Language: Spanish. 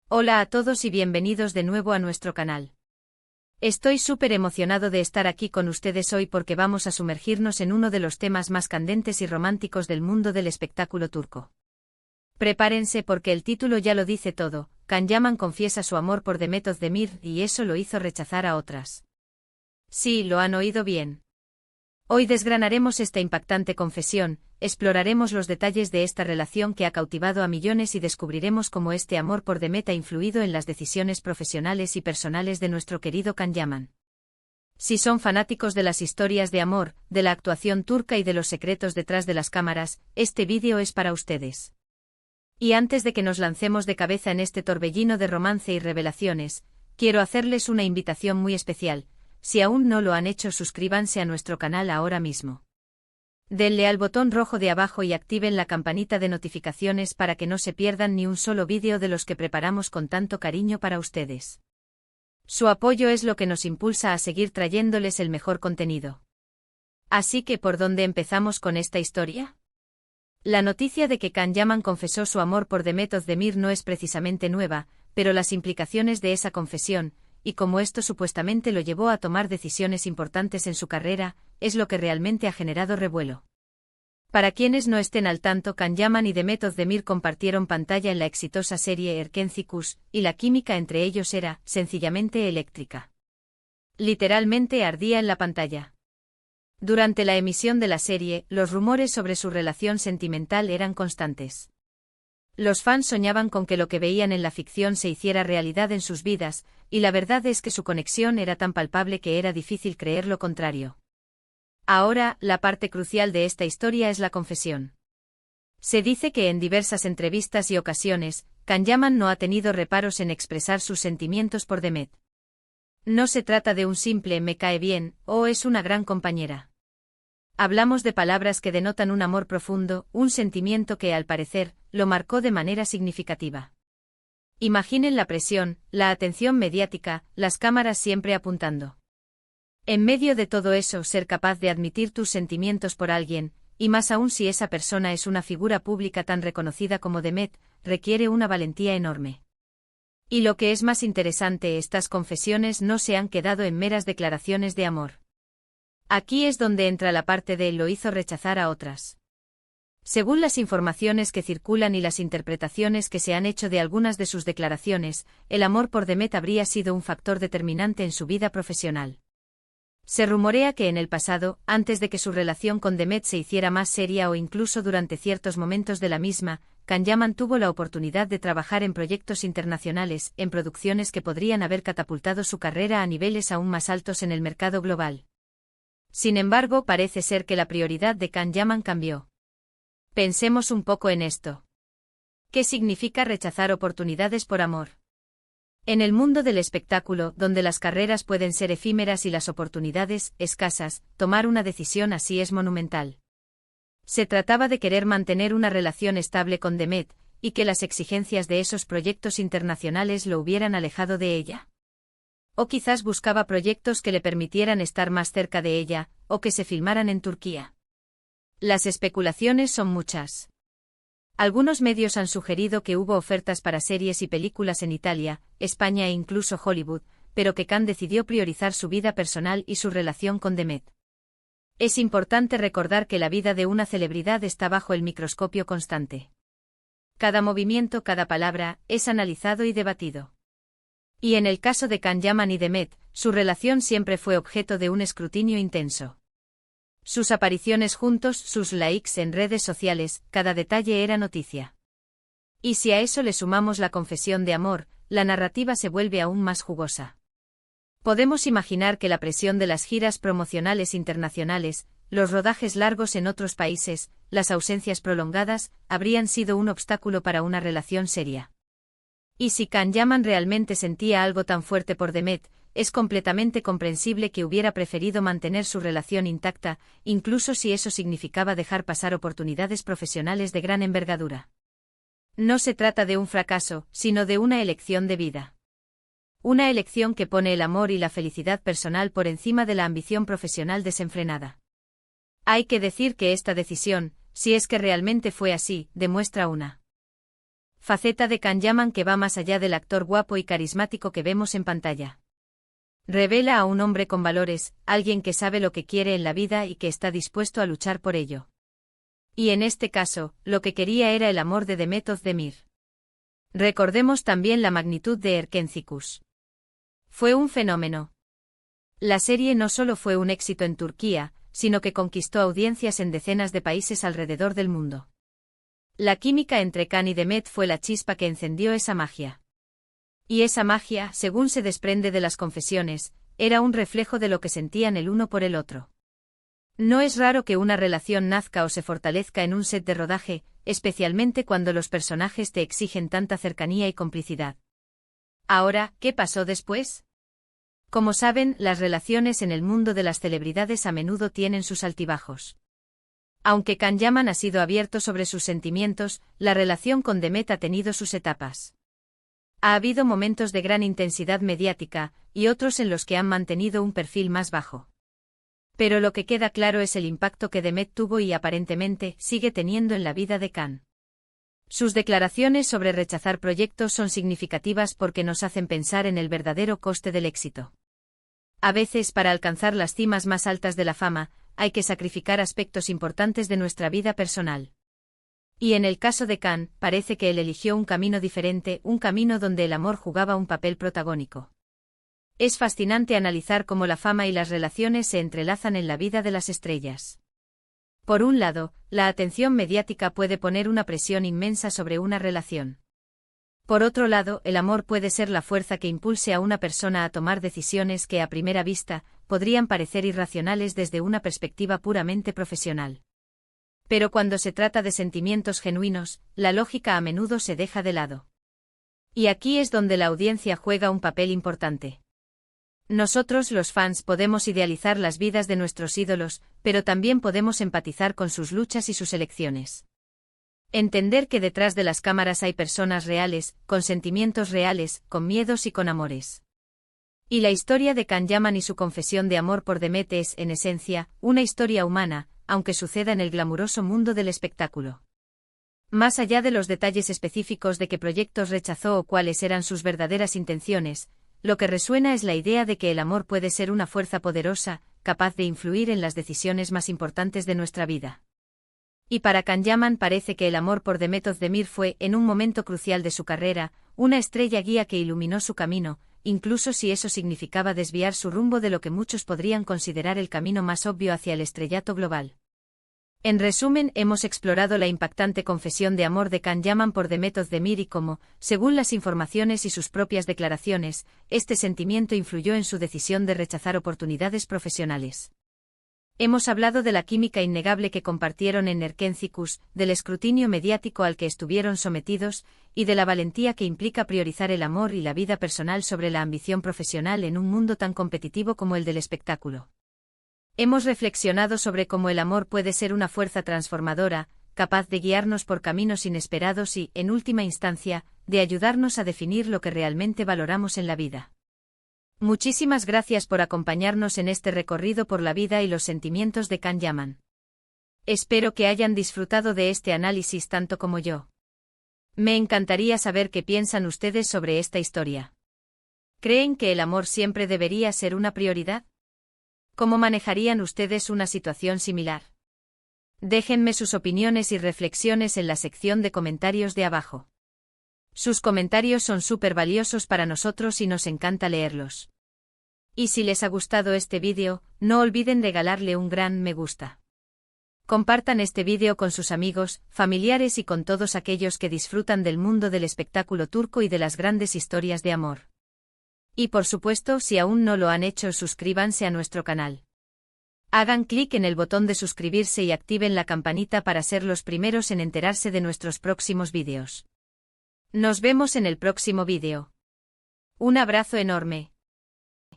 Hola a todos y bienvenidos de nuevo a nuestro canal. Estoy súper emocionado de estar aquí con ustedes hoy porque vamos a sumergirnos en uno de los temas más candentes y románticos del mundo del espectáculo turco. Prepárense porque el título ya lo dice todo. Can Yaman confiesa su amor por Demet Özdemir y eso lo hizo rechazar a otras. Sí, lo han oído bien. Hoy desgranaremos esta impactante confesión, exploraremos los detalles de esta relación que ha cautivado a millones y descubriremos cómo este amor por Demet ha influido en las decisiones profesionales y personales de nuestro querido Can Yaman. Si son fanáticos de las historias de amor, de la actuación turca y de los secretos detrás de las cámaras, este vídeo es para ustedes. Y antes de que nos lancemos de cabeza en este torbellino de romance y revelaciones, quiero hacerles una invitación muy especial. Si aún no lo han hecho, suscríbanse a nuestro canal ahora mismo. Denle al botón rojo de abajo y activen la campanita de notificaciones para que no se pierdan ni un solo vídeo de los que preparamos con tanto cariño para ustedes. Su apoyo es lo que nos impulsa a seguir trayéndoles el mejor contenido. Así que, ¿por dónde empezamos con esta historia? La noticia de que Can Yaman confesó su amor por Demet Özdemir no es precisamente nueva, pero las implicaciones de esa confesión, y cómo esto supuestamente lo llevó a tomar decisiones importantes en su carrera, es lo que realmente ha generado revuelo. Para quienes no estén al tanto, Can Yaman y Demet Özdemir compartieron pantalla en la exitosa serie Erkenci Kuş, y la química entre ellos era, sencillamente, eléctrica. Literalmente ardía en la pantalla. Durante la emisión de la serie, los rumores sobre su relación sentimental eran constantes. Los fans soñaban con que lo que veían en la ficción se hiciera realidad en sus vidas, y la verdad es que su conexión era tan palpable que era difícil creer lo contrario. Ahora, la parte crucial de esta historia es la confesión. Se dice que en diversas entrevistas y ocasiones, Can Yaman no ha tenido reparos en expresar sus sentimientos por Demet. No se trata de un simple "me cae bien" o "es una gran compañera". Hablamos de palabras que denotan un amor profundo, un sentimiento que, al parecer, lo marcó de manera significativa. Imaginen la presión, la atención mediática, las cámaras siempre apuntando. En medio de todo eso, ser capaz de admitir tus sentimientos por alguien, y más aún si esa persona es una figura pública tan reconocida como Demet, requiere una valentía enorme. Y lo que es más interesante, estas confesiones no se han quedado en meras declaraciones de amor. Aquí es donde entra la parte de lo hizo rechazar a otras. Según las informaciones que circulan y las interpretaciones que se han hecho de algunas de sus declaraciones, el amor por Demet habría sido un factor determinante en su vida profesional. Se rumorea que en el pasado, antes de que su relación con Demet se hiciera más seria o incluso durante ciertos momentos de la misma, Can Yaman tuvo la oportunidad de trabajar en proyectos internacionales, en producciones que podrían haber catapultado su carrera a niveles aún más altos en el mercado global. Sin embargo, parece ser que la prioridad de Can Yaman cambió. Pensemos un poco en esto. ¿Qué significa rechazar oportunidades por amor? En el mundo del espectáculo, donde las carreras pueden ser efímeras y las oportunidades escasas, tomar una decisión así es monumental. Se trataba de querer mantener una relación estable con Demet, y que las exigencias de esos proyectos internacionales lo hubieran alejado de ella. O quizás buscaba proyectos que le permitieran estar más cerca de ella, o que se filmaran en Turquía. Las especulaciones son muchas. Algunos medios han sugerido que hubo ofertas para series y películas en Italia, España e incluso Hollywood, pero que Can decidió priorizar su vida personal y su relación con Demet. Es importante recordar que la vida de una celebridad está bajo el microscopio constante. Cada movimiento, cada palabra, es analizado y debatido. Y en el caso de Can Yaman y Demet, su relación siempre fue objeto de un escrutinio intenso. Sus apariciones juntos, sus likes en redes sociales, cada detalle era noticia. Y si a eso le sumamos la confesión de amor, la narrativa se vuelve aún más jugosa. Podemos imaginar que la presión de las giras promocionales internacionales, los rodajes largos en otros países, las ausencias prolongadas, habrían sido un obstáculo para una relación seria. Y si Can Yaman realmente sentía algo tan fuerte por Demet, es completamente comprensible que hubiera preferido mantener su relación intacta, incluso si eso significaba dejar pasar oportunidades profesionales de gran envergadura. No se trata de un fracaso, sino de una elección de vida. Una elección que pone el amor y la felicidad personal por encima de la ambición profesional desenfrenada. Hay que decir que esta decisión, si es que realmente fue así, demuestra una faceta de Can Yaman que va más allá del actor guapo y carismático que vemos en pantalla. Revela a un hombre con valores, alguien que sabe lo que quiere en la vida y que está dispuesto a luchar por ello. Y en este caso, lo que quería era el amor de Demet Özdemir. Recordemos también la magnitud de Erkenci. Fue un fenómeno. La serie no solo fue un éxito en Turquía, sino que conquistó audiencias en decenas de países alrededor del mundo. La química entre Can y Demet fue la chispa que encendió esa magia. Y esa magia, según se desprende de las confesiones, era un reflejo de lo que sentían el uno por el otro. No es raro que una relación nazca o se fortalezca en un set de rodaje, especialmente cuando los personajes te exigen tanta cercanía y complicidad. Ahora, ¿qué pasó después? Como saben, las relaciones en el mundo de las celebridades a menudo tienen sus altibajos. Aunque Can Yaman ha sido abierto sobre sus sentimientos, la relación con Demet ha tenido sus etapas. Ha habido momentos de gran intensidad mediática, y otros en los que han mantenido un perfil más bajo. Pero lo que queda claro es el impacto que Demet tuvo y aparentemente sigue teniendo en la vida de Can. Sus declaraciones sobre rechazar proyectos son significativas porque nos hacen pensar en el verdadero coste del éxito. A veces, para alcanzar las cimas más altas de la fama, hay que sacrificar aspectos importantes de nuestra vida personal. Y en el caso de Can, parece que él eligió un camino diferente, un camino donde el amor jugaba un papel protagónico. Es fascinante analizar cómo la fama y las relaciones se entrelazan en la vida de las estrellas. Por un lado, la atención mediática puede poner una presión inmensa sobre una relación. Por otro lado, el amor puede ser la fuerza que impulse a una persona a tomar decisiones que a primera vista podrían parecer irracionales desde una perspectiva puramente profesional. Pero cuando se trata de sentimientos genuinos, la lógica a menudo se deja de lado. Y aquí es donde la audiencia juega un papel importante. Nosotros, los fans, podemos idealizar las vidas de nuestros ídolos, pero también podemos empatizar con sus luchas y sus elecciones. Entender que detrás de las cámaras hay personas reales, con sentimientos reales, con miedos y con amores. Y la historia de Can Yaman y su confesión de amor por Demet es, en esencia, una historia humana, aunque suceda en el glamuroso mundo del espectáculo. Más allá de los detalles específicos de qué proyectos rechazó o cuáles eran sus verdaderas intenciones, lo que resuena es la idea de que el amor puede ser una fuerza poderosa, capaz de influir en las decisiones más importantes de nuestra vida. Y para Can Yaman parece que el amor por Demet Özdemir fue, en un momento crucial de su carrera, una estrella guía que iluminó su camino, incluso si eso significaba desviar su rumbo de lo que muchos podrían considerar el camino más obvio hacia el estrellato global. En resumen, hemos explorado la impactante confesión de amor de Can Yaman por Demet Özdemir y cómo, según las informaciones y sus propias declaraciones, este sentimiento influyó en su decisión de rechazar oportunidades profesionales. Hemos hablado de la química innegable que compartieron en Erkenci, del escrutinio mediático al que estuvieron sometidos, y de la valentía que implica priorizar el amor y la vida personal sobre la ambición profesional en un mundo tan competitivo como el del espectáculo. Hemos reflexionado sobre cómo el amor puede ser una fuerza transformadora, capaz de guiarnos por caminos inesperados y, en última instancia, de ayudarnos a definir lo que realmente valoramos en la vida. Muchísimas gracias por acompañarnos en este recorrido por la vida y los sentimientos de Can Yaman. Espero que hayan disfrutado de este análisis tanto como yo. Me encantaría saber qué piensan ustedes sobre esta historia. ¿Creen que el amor siempre debería ser una prioridad? ¿Cómo manejarían ustedes una situación similar? Déjenme sus opiniones y reflexiones en la sección de comentarios de abajo. Sus comentarios son súper valiosos para nosotros y nos encanta leerlos. Y si les ha gustado este vídeo, no olviden regalarle un gran me gusta. Compartan este vídeo con sus amigos, familiares y con todos aquellos que disfrutan del mundo del espectáculo turco y de las grandes historias de amor. Y por supuesto, si aún no lo han hecho, suscríbanse a nuestro canal. Hagan clic en el botón de suscribirse y activen la campanita para ser los primeros en enterarse de nuestros próximos vídeos. Nos vemos en el próximo vídeo. Un abrazo enorme.